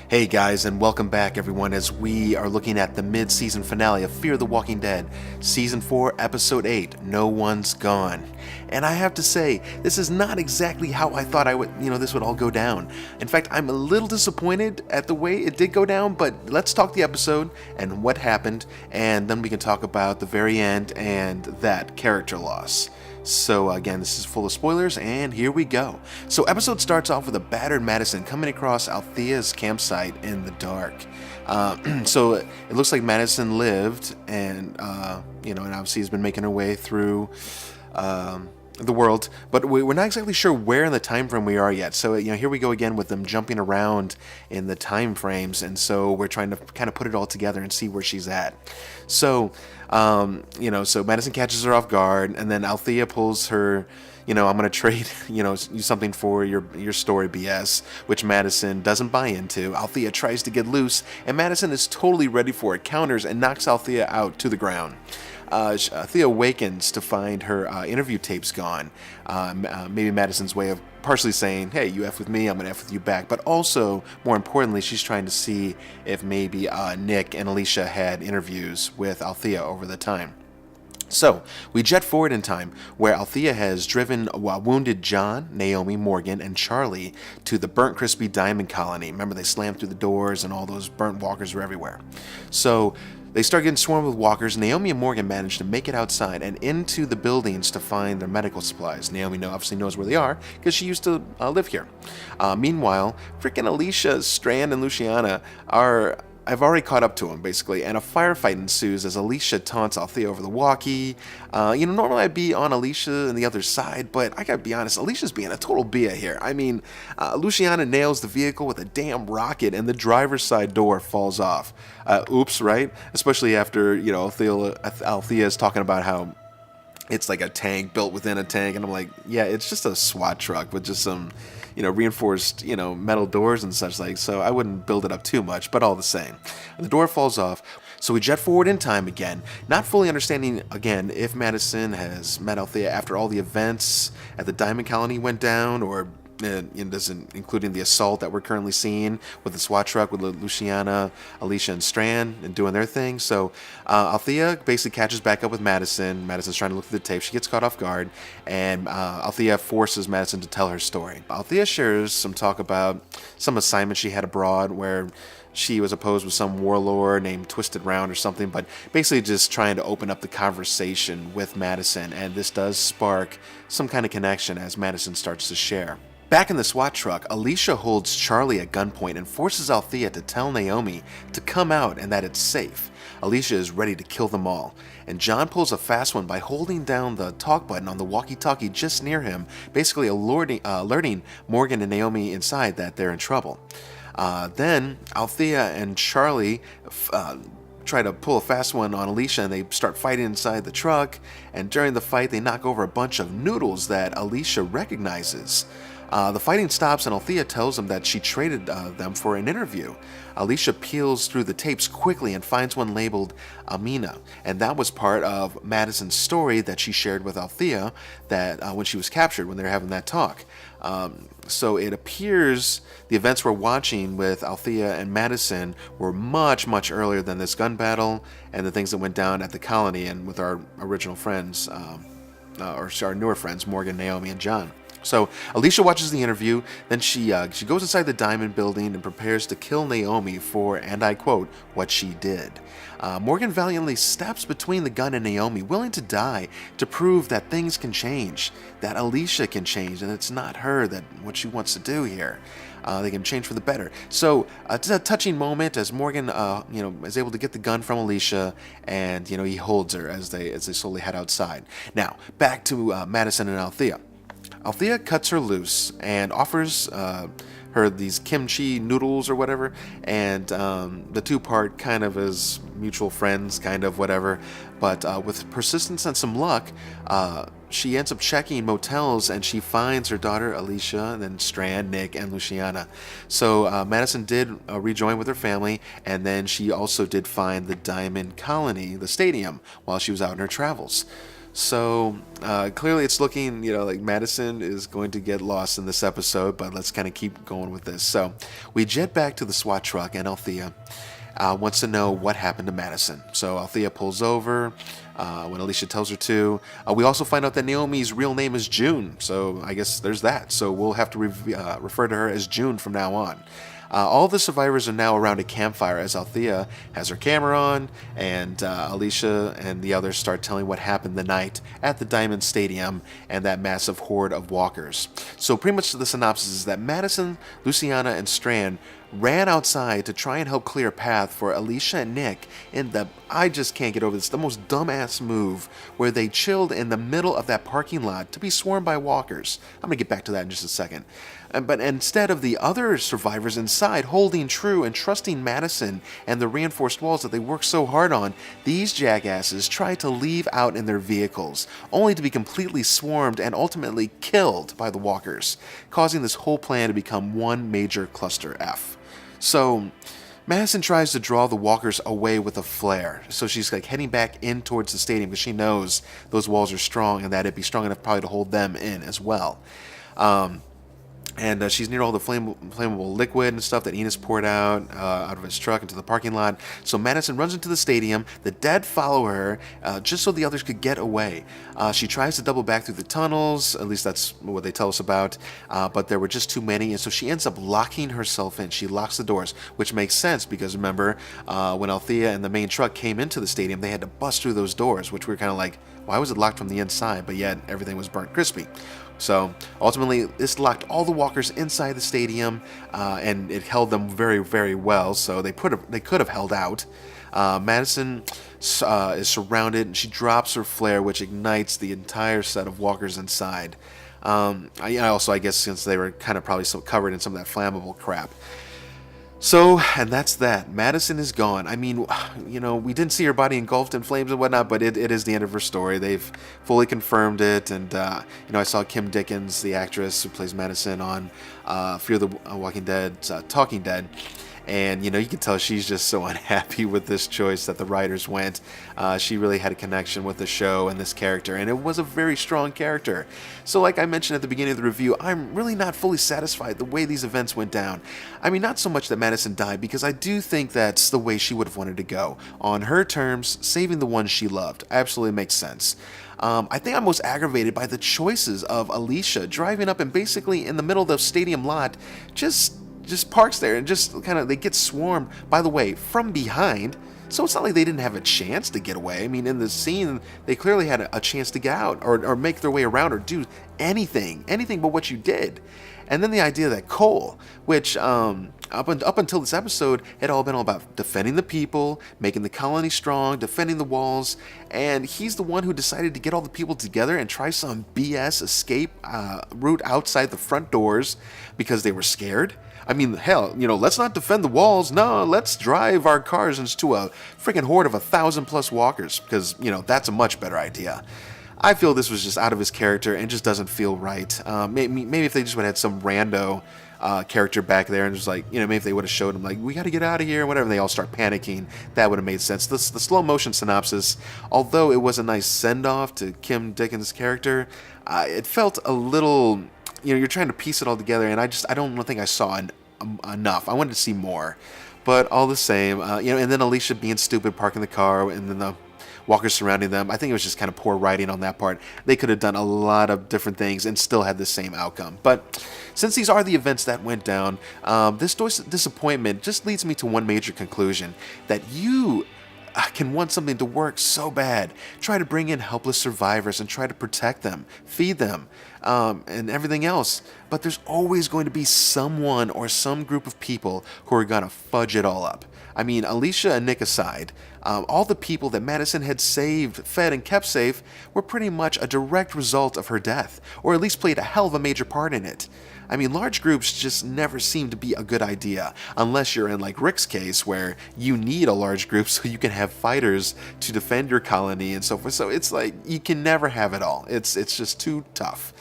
Hey guys, and welcome back everyone as we are looking at the mid-season finale of Fear the Walking Dead, Season 4, Episode 8, No One's Gone. And I have to say, this is not exactly how I thought this would all go down. In fact, I'm a little disappointed at the way it did go down, but let's talk the episode and what happened, and then we can talk about the very end and that character loss. So again, this is full of spoilers, and here we go. So episode starts off with a battered Madison coming across Althea's campsite in the dark. So it looks like Madison lived, and and obviously has been making her way through the world, but we're not exactly sure where in the time frame we are yet. So here we go again with them jumping around in the time frames, and so we're trying to kind of put it all together and see where she's at. So so Madison catches her off guard, and then Althea pulls her, I'm going to trade, you something for your story BS, which Madison doesn't buy into. Althea tries to get loose, and Madison is totally ready for it, counters, and knocks Althea out to the ground. Althea awakens to find her interview tapes gone. Maybe Madison's way of partially saying, hey, you F with me, I'm going to F with you back. But also, more importantly, she's trying to see if maybe Nick and Alicia had interviews with Althea over the time. So, we jet forward in time, where Althea has driven wounded John, Naomi, Morgan, and Charlie to the Burnt Crispy Diamond Colony. Remember, they slammed through the doors and all those burnt walkers were everywhere. So, they start getting swarmed with walkers. Naomi and Morgan manage to make it outside and into the buildings to find their medical supplies. Naomi obviously knows where they are because she used to live here. Meanwhile, freaking Alicia, Strand, and Luciana I've already caught up to them, basically, and a firefight ensues as Alicia taunts Althea over the walkie. Normally I'd be on Alicia and the other side, but I gotta be honest, Alicia's being a total Bia here. I mean, Luciana nails the vehicle with a damn rocket, and the driver's side door falls off. Oops, right? Especially after, Althea's talking about how it's like a tank built within a tank, and I'm like, yeah, it's just a SWAT truck with just some reinforced, metal doors and such like, so I wouldn't build it up too much, but all the same. The door falls off, so we jet forward in time again, not fully understanding, again, if Madison has met Althea after all the events at the Diamond Colony went down, or including the assault that we're currently seeing with the SWAT truck with Luciana, Alicia, and Strand and doing their thing. So Althea basically catches back up with Madison. Madison's trying to look through the tape. She gets caught off guard, and Althea forces Madison to tell her story. Althea shares some talk about some assignment she had abroad where she was opposed with some warlord named Twisted Round or something, but basically just trying to open up the conversation with Madison, and this does spark some kind of connection as Madison starts to share. Back in the SWAT truck, Alicia holds Charlie at gunpoint and forces Althea to tell Naomi to come out and that it's safe. Alicia is ready to kill them all, and John pulls a fast one by holding down the talk button on the walkie-talkie just near him, basically alerting Morgan and Naomi inside that they're in trouble. Then Althea and Charlie try to pull a fast one on Alicia, and they start fighting inside the truck, and during the fight they knock over a bunch of noodles that Alicia recognizes. The fighting stops, and Althea tells them that she traded them for an interview. Alicia peels through the tapes quickly and finds one labeled Amina, and that was part of Madison's story that she shared with Althea that when she was captured, when they were having that talk. So it appears the events we're watching with Althea and Madison were much, much earlier than this gun battle and the things that went down at the colony and with our original friends, or our newer friends, Morgan, Naomi, and John. So Alicia watches the interview, then she goes inside the Diamond Building and prepares to kill Naomi for, and I quote, what she did. Morgan valiantly steps between the gun and Naomi, willing to die to prove that things can change, that Alicia can change, and it's not her that what she wants to do here. They can change for the better. So it's a touching moment as Morgan, is able to get the gun from Alicia, and he holds her as they slowly head outside. Now back to Madison and Althea. Althea cuts her loose and offers her these kimchi noodles or whatever, and the two part kind of as mutual friends, kind of whatever, but with persistence and some luck, she ends up checking motels, and she finds her daughter Alicia, and then Strand, Nick, and Luciana. So Madison did rejoin with her family, and then she also did find the Diamond Colony, the stadium, while she was out in her travels. So clearly it's looking, like Madison is going to get lost in this episode, but let's kind of keep going with this. So we jet back to the SWAT truck, and Althea wants to know what happened to Madison. So Althea pulls over when Alicia tells her to. We also find out that Naomi's real name is June, so I guess there's that. So we'll have to refer to her as June from now on. All the survivors are now around a campfire as Althea has her camera on, and Alicia and the others start telling what happened the night at the Diamond Stadium and that massive horde of walkers. So pretty much the synopsis is that Madison, Luciana, and Strand ran outside to try and help clear a path for Alicia and Nick in the, I just can't get over this, the most dumbass move where they chilled in the middle of that parking lot to be swarmed by walkers. I'm going to get back to that in just a second. But instead of the other survivors inside holding true and trusting Madison and the reinforced walls that they worked so hard on, these jackasses tried to leave out in their vehicles, only to be completely swarmed and ultimately killed by the walkers, causing this whole plan to become one major cluster F. So Madison tries to draw the walkers away with a flare. So she's like heading back in towards the stadium because she knows those walls are strong and that it'd be strong enough probably to hold them in as well. And she's near all the flammable liquid and stuff that Enos poured out of his truck into the parking lot. So Madison runs into the stadium. The dead follow her just so the others could get away. She tries to double back through the tunnels. At least that's what they tell us about. But there were just too many. And so she ends up locking herself in. She locks the doors, which makes sense because remember, when Althea and the main truck came into the stadium, they had to bust through those doors, which we were kind of like, why was it locked from the inside? But yet everything was burnt crispy. So ultimately, this locked all the walkers inside the stadium, and it held them very, very well. So they could have held out. Madison is surrounded, and she drops her flare, which ignites the entire set of walkers inside. I guess since they were kind of probably so covered in some of that flammable crap. So, and that's that. Madison is gone. I mean, we didn't see her body engulfed in flames and whatnot, but it is the end of her story. They've fully confirmed it. And, I saw Kim Dickens, the actress who plays Madison on Fear the Walking Dead, Talking Dead. And, you can tell she's just so unhappy with this choice that the writers went. She really had a connection with the show and this character, and it was a very strong character. So like I mentioned at the beginning of the review, I'm really not fully satisfied the way these events went down. I mean, not so much that Madison died, because I do think that's the way she would have wanted to go. On her terms, saving the ones she loved. Absolutely makes sense. I think I'm most aggravated by the choices of Alicia driving up and basically in the middle of the stadium lot, just parks there and just kind of, they get swarmed, by the way, from behind. So it's not like they didn't have a chance to get away. I mean, in the scene, they clearly had a chance to get out or make their way around or do anything but what you did. And then the idea that Cole, which up until this episode had all been all about defending the people, making the colony strong, defending the walls, and he's the one who decided to get all the people together and try some BS escape route outside the front doors because they were scared. I mean, hell, let's not defend the walls. No, let's drive our cars into a freaking horde of 1,000+ walkers because, that's a much better idea. I feel this was just out of his character and just doesn't feel right. Maybe if they just would have had some rando character back there and just like, maybe if they would have showed him like, we got to get out of here and whatever, and they all start panicking, that would have made sense. The slow motion synopsis, although it was a nice send-off to Kim Dickens' character, it felt a little... you're trying to piece it all together, and I don't think I saw enough. I wanted to see more, but all the same, and then Alicia being stupid, parking the car, and then the walkers surrounding them. I think it was just kind of poor writing on that part. They could have done a lot of different things and still had the same outcome. But since these are the events that went down, this disappointment just leads me to one major conclusion: that you can want something to work so bad, try to bring in helpless survivors and try to protect them, feed them, and everything else. But there's always going to be someone or some group of people who are going to fudge it all up. I mean, Alicia and Nick aside, all the people that Madison had saved, fed, and kept safe were pretty much a direct result of her death, or at least played a hell of a major part in it. I mean, large groups just never seem to be a good idea, unless you're in like Rick's case, where you need a large group so you can have fighters to defend your colony and so forth. So it's like, you can never have it all. It's just too tough.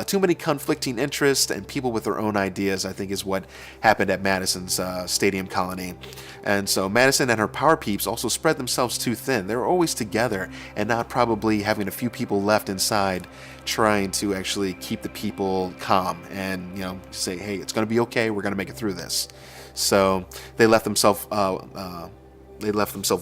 Too many conflicting interests and people with their own ideas, I think, is what happened at Madison's stadium colony. And so Madison and her power peeps also spread spread themselves too thin. They were always together and not probably having a few people left inside trying to actually keep the people calm and, you know, say, hey, it's going to be okay. We're going to make it through this. So they left themselves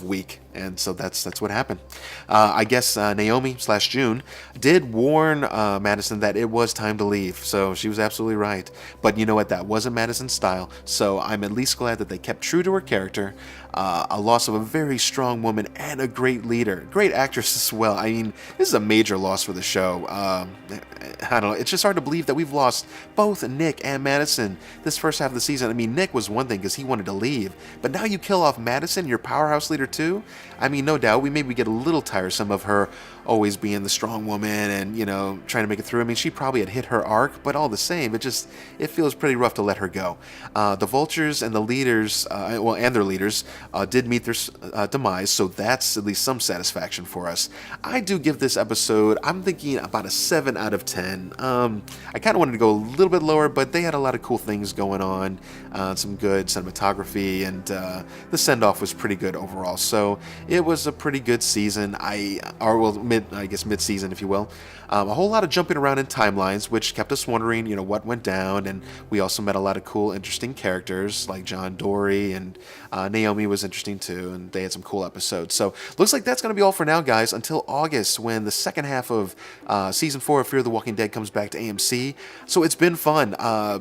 weak, and so that's what happened. I guess Naomi/June did warn Madison that it was time to leave, so she was absolutely right. But you know what? That wasn't Madison's style, so I'm at least glad that they kept true to her character. A loss of a very strong woman and a great leader, great actress as well. I mean, this is a major loss for the show. I don't know. It's just hard to believe that we've lost both Nick and Madison this first half of the season. I mean, Nick was one thing because he wanted to leave, but now you kill off Madison, your powerhouse leader too. I mean, no doubt we maybe get a little tiresome of her always being the strong woman and, you know, trying to make it through. I mean, she probably had hit her arc, but all the same, it feels pretty rough to let her go. The Vultures and the leaders, and their leaders, did meet their demise, so that's at least some satisfaction for us. I do give this episode, I'm thinking about a 7 out of 10. I kind of wanted to go a little bit lower, but they had a lot of cool things going on, some good cinematography, and the send-off was pretty good overall. So it was a pretty good season. Mid-season, if you will. A whole lot of jumping around in timelines, which kept us wondering, you know, what went down, and we also met a lot of cool, interesting characters like John Dory, and Naomi was interesting too, and they had some cool episodes. So looks like that's going to be all for now, guys, until August, when the second half of Season 4 of Fear the Walking Dead comes back to AMC. So it's been fun.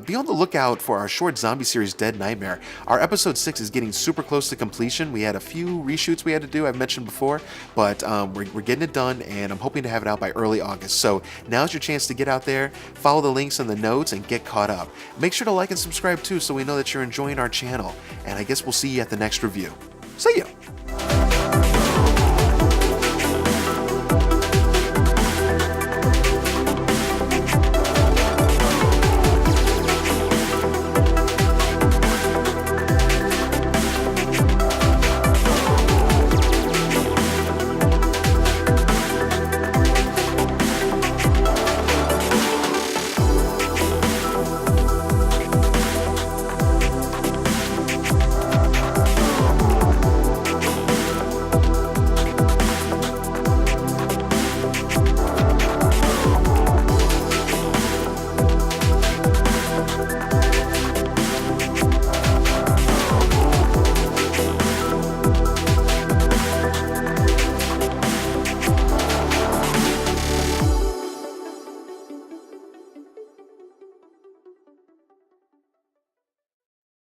Be on the lookout for our short zombie series, Dead Nightmare. Our episode 6 is getting super close to completion. We had a few reshoots we had to do, I've mentioned before, but we're getting it done, and I'm hoping to have it out by early August. So now's your chance to get out there, follow the links in the notes, and get caught up. Make sure to like and subscribe too, so we know that you're enjoying our channel. And I guess we'll see you at the next review. See ya!